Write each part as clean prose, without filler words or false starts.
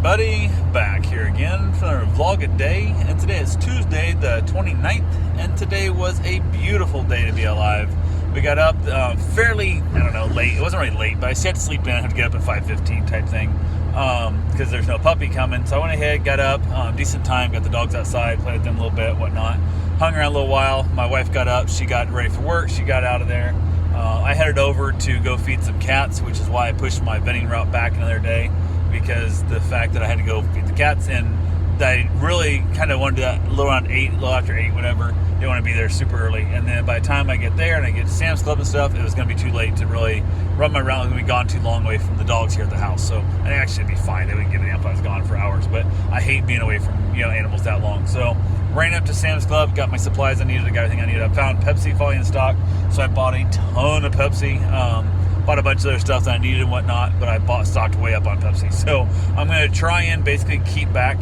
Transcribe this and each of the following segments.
everybody, back here again for another vlog a day, and today is Tuesday the 29th, and today was a beautiful day to be alive. We got up fairly, late. It wasn't really late, but I still had to sleep in. I had to get up at 5:15 type thing, because there's no puppy coming. So I went ahead, got up, decent time, got the dogs outside, played with them a little bit, whatnot. Hung around a little while. My wife got up, she got ready for work, she got out of there. I headed over to go feed some cats, which is why I pushed my vending route back another day, because the fact that I had to go feed the cats, and I really kind of wanted to, a little after 8, whatever. Didn't want to be there super early. And then by the time I get there and I get to Sam's Club and stuff, it was going to be too late to really run my route. It was going to be gone too long away from the dogs here at the house. So I actually it'd be fine. They wouldn't give a damn if I was gone for hours. But I hate being away from animals that long. So ran up to Sam's Club, got my supplies I needed, I got everything I needed. I found Pepsi falling in stock, so I bought a ton of Pepsi. Bought a bunch of other stuff that I needed and whatnot, but I stocked way up on Pepsi. So I'm going to try and basically keep back,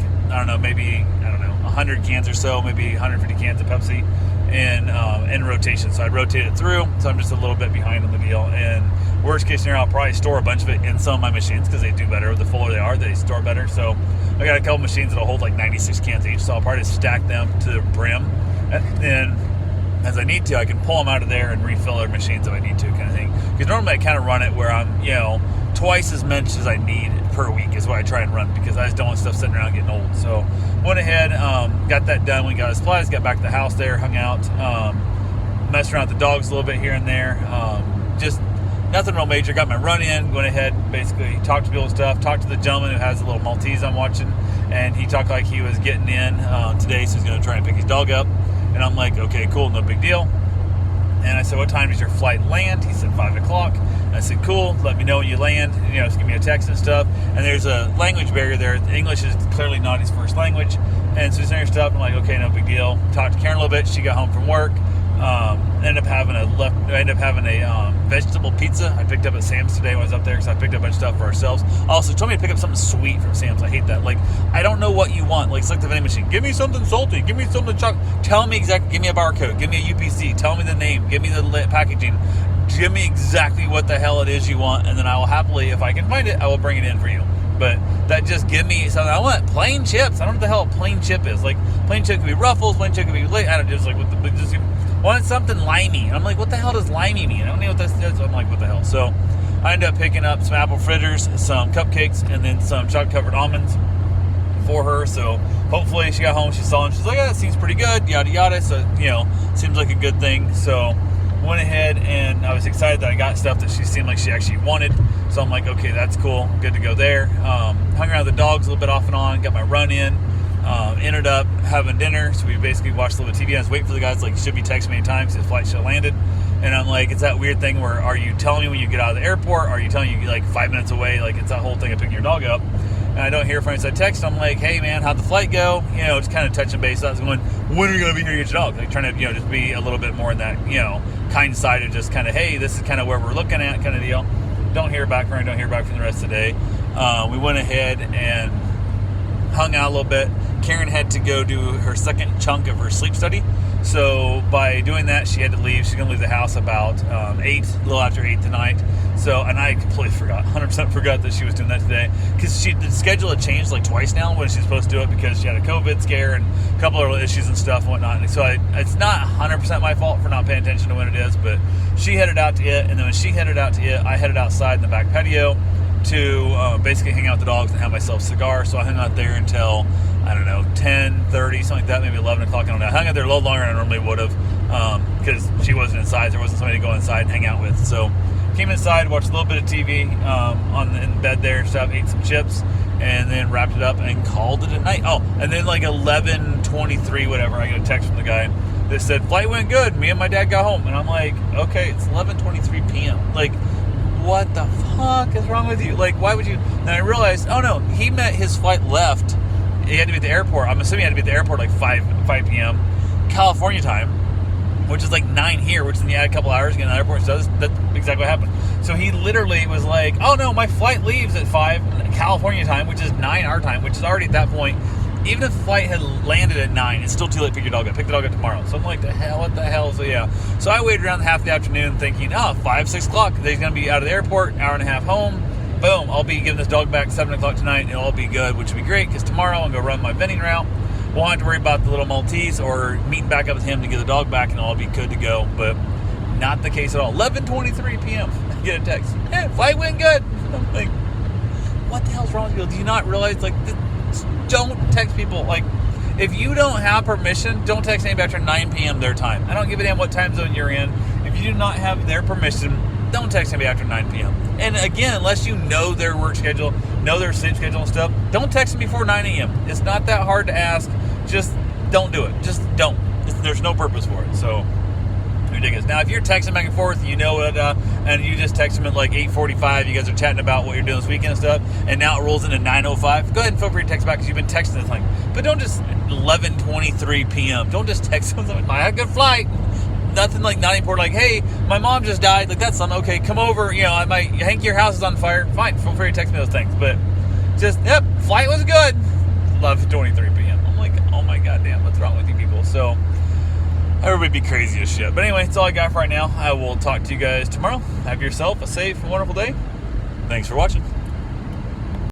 maybe 100 cans or so, maybe 150 cans of Pepsi in rotation. So I rotate it through, so I'm just a little bit behind on the deal. And worst case scenario, I'll probably store a bunch of it in some of my machines because they do better. The fuller they are, they store better. So I got a couple machines that'll hold like 96 cans each, so I'll probably just stack them to the brim. And then as I need to, I can pull them out of there and refill other machines if I need to, kind of thing. Because normally I kind of run it where I'm, twice as much as I need per week is what I try and run, because I just don't want stuff sitting around getting old. So went ahead, got that done. We got our supplies, got back to the house there, hung out, messed around with the dogs a little bit here and there. Just nothing real major. Got my run in, went ahead, basically talked to people and stuff. Talked to the gentleman who has a little Maltese I'm watching, and he talked like he was getting in today, so he's going to try and pick his dog up. And I'm like, okay, cool, no big deal. And I said, what time does your flight land? He said 5 o'clock. And I said, cool, let me know when you land. Just give me a text and stuff. And there's a language barrier there. English is clearly not his first language. And so he's saying stuff. I'm like, okay, no big deal. Talked to Karen a little bit. She got home from work. Ended up having a vegetable pizza I picked up at Sam's today when I was up there, because I picked up a bunch of stuff for ourselves. Also told me to pick up something sweet from Sam's. I hate that. Like, I don't know what you want. Like, select the vending machine. Give me something salty. Give me something chocolate. Tell me exactly. Give me a barcode. Give me a UPC. Tell me the name. Give me the packaging. Give me exactly what the hell it is you want, and then I will happily, if I can find it, I will bring it in for you. But that just give me something. I want plain chips. I don't know what the hell a plain chip is. Like, plain chip could be Ruffles. Plain chip could be I don't know, just like wanted something limey. And I'm like, what the hell does limey mean? I don't know what this is. I'm like, what the hell? So I ended up picking up some apple fritters, some cupcakes, and then some chocolate covered almonds for her. So hopefully she got home, she saw them, she's like, that seems pretty good, yada yada. So seems like a good thing. So went ahead, and I was excited that I got stuff that she seemed like she actually wanted. So I'm like, okay, that's cool, good to go there. Hung around with the dogs a little bit off and on, got my run in. Ended up having dinner, so we basically watched a little bit of TV. I was waiting for the guys, like, should be texting me anytime, so his flight should have landed. And I'm like, it's that weird thing where, are you telling me when you get out of the airport? Are you telling you like 5 minutes away? Like, it's that whole thing of picking your dog up. And I don't hear from him, so I text. I'm like, hey man, how'd the flight go? Just kind of touching base. I was going, when are you going to be here to get your dog? Like, trying to, just be a little bit more in that, kind side of just kind of, hey, this is kind of where we're looking at kind of deal. Don't hear back from her, don't hear back from the rest of the day. We went ahead and hung out a little bit. Karen had to go do her second chunk of her sleep study. So by doing that, she had to leave. She's going to leave the house about 8, a little after 8 tonight. So, and I completely forgot, 100% forgot that she was doing that today. Because the schedule had changed like twice now when she's supposed to do it, because she had a COVID scare and a couple of issues and stuff and whatnot. And so it's not 100% my fault for not paying attention to when it is, but she headed out to it. And then when she headed out to it, I headed outside in the back patio to basically hang out with the dogs and have myself a cigar. So I hung out there until, 10:30, something like that, maybe 11 o'clock. I don't know. I hung out there a little longer than I normally would have, because she wasn't inside. There wasn't somebody to go inside and hang out with. So came inside, watched a little bit of TV in bed there and stuff, ate some chips, and then wrapped it up and called it a night. Oh, and then like 11:23, whatever, I got a text from the guy that said, flight went good. Me and my dad got home. And I'm like, okay, it's 11:23 p.m. Like, what the fuck is wrong with you? Like, why would you? Then I realized, oh no, he meant his flight left. He had to be at the airport. I'm assuming he had to be at the airport like 5 p.m. California time, which is like 9 here, which then you add a couple hours, get to the airport. So that's exactly what happened. So he literally was like, oh no, my flight leaves at 5 California time, which is 9 our time, which is already at that point. Even if the flight had landed at 9, it's still too late to pick your dog up. Pick the dog up tomorrow. So I'm like, what the hell? So yeah. So I waited around half the afternoon thinking, 5, 6 o'clock, they're going to be out of the airport, hour and a half home. boom, I'll be giving this dog back 7 o'clock tonight, and it'll all be good, which will be great, because tomorrow I'm going to run my vending route. Won't have to worry about the little Maltese or meeting back up with him to get the dog back, and it'll all be good to go. But not the case at all. 11:23 p.m. I get a text. Hey, flight went good. I'm like, what the hell's wrong with you? Do you not realize, like, don't text people. Like, if you don't have permission, don't text anybody after 9 p.m. their time. I don't give a damn what time zone you're in. If you do not have their permission, don't text anybody after 9 p.m. And again, unless you know their work schedule, know their sleep schedule and stuff, don't text them before 9 a.m. It's not that hard to ask. Just don't do it. Just don't. There's no purpose for it. So, ridiculous. Now, if you're texting back and forth, you know it, and you just text them at like 8:45, you guys are chatting about what you're doing this weekend and stuff, and now it rolls into 9:05, go ahead and feel free to text back because you've been texting this thing. But don't just 11:23 p.m. Don't just text them, I had a good flight. Nothing like not important, like, hey, my mom just died, like, that's something, okay, come over, you know, Hank, your house is on fire, fine, feel free to text me those things, but just, yep, flight was good, 11:23 p.m. I'm like, oh my god damn, what's wrong with you people? So, everybody be crazy as shit. But anyway, that's all I got for right now. I will talk to you guys tomorrow. Have yourself a safe and wonderful day. Thanks for watching.